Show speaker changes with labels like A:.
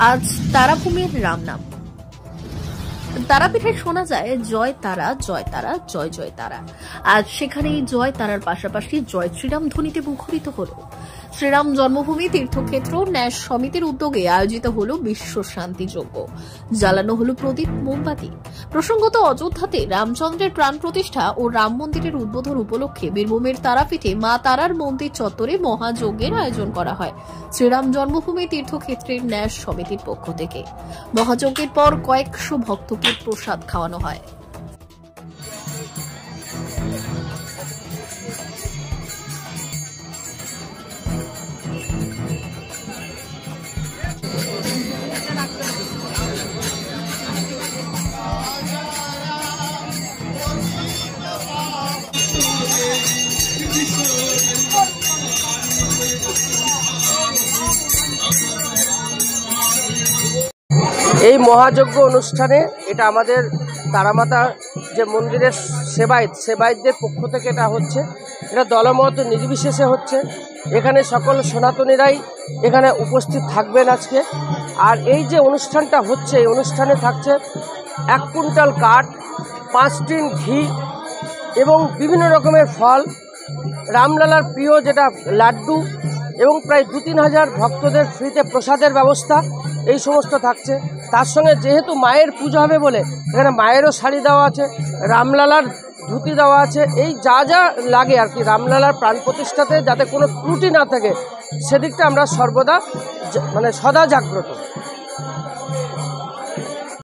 A: আজ তারাভূমির রামনাম। তারাপীঠে শোনা যায় জয় তারা জয় তারা জয় জয় তারা। আজ সেখানে জয় তারার পাশাপাশি জয় শ্রীরাম ধ্বনিতে মুখরিত হল। শ্রীরাম জন্মভূমি তীর্থক্ষেত্র ন্যাস সমিতির উদ্যোগে আয়োজিত হল বিশ্ব শান্তি যজ্ঞ। জ্বালানো হল প্রদীপ মোমবাতি। প্রসঙ্গত, অযোধ্যাতে রামচন্দ্রের প্রাণ প্রতিষ্ঠা ও রাম মন্দিরের উদ্বোধন উপলক্ষে বীরভূমের তারাপীঠে মা তারার মন্দির চত্বরে মহাযজ্ঞের আয়োজন করা হয় শ্রীরাম জন্মভূমি তীর্থক্ষেত্রের ন্যাস সমিতির পক্ষ থেকে। মহাযজ্ঞের পর কয়েকশো ভক্তকে প্রসাদ খাওয়ানো হয়।
B: এই মহাযজ্ঞ অনুষ্ঠানে এটা আমাদের তারামাতা যে মন্দিরের সেবায়েতদের পক্ষ থেকে এটা হচ্ছে। এটা দলমত নির্বিশেষে হচ্ছে। এখানে সকল সনাতনীরাই এখানে উপস্থিত থাকবেন আজকে। আর এই যে অনুষ্ঠানটা হচ্ছে, এই অনুষ্ঠানে থাকছে 1 কুইন্টাল কাঠ, 5 টিন ঘি এবং বিভিন্ন রকমের ফল, রামলালার প্রিয় যেটা লাড্ডু এবং প্রায় 2-3 হাজার ভক্তদের ফ্রিতে প্রসাদের ব্যবস্থা, এই সমস্ত থাকছে। তার সঙ্গে যেহেতু মায়ের পুজো হবে বলে এখানে মায়েরও শাড়ি দেওয়া আছে, রামলালার ধুতি দেওয়া আছে। এই যা যা লাগে আর কি রামলালার প্রাণ প্রতিষ্ঠাতে যাতে কোনো ত্রুটি না থাকে সেদিকটা আমরা সর্বদা সদা জাগ্রত।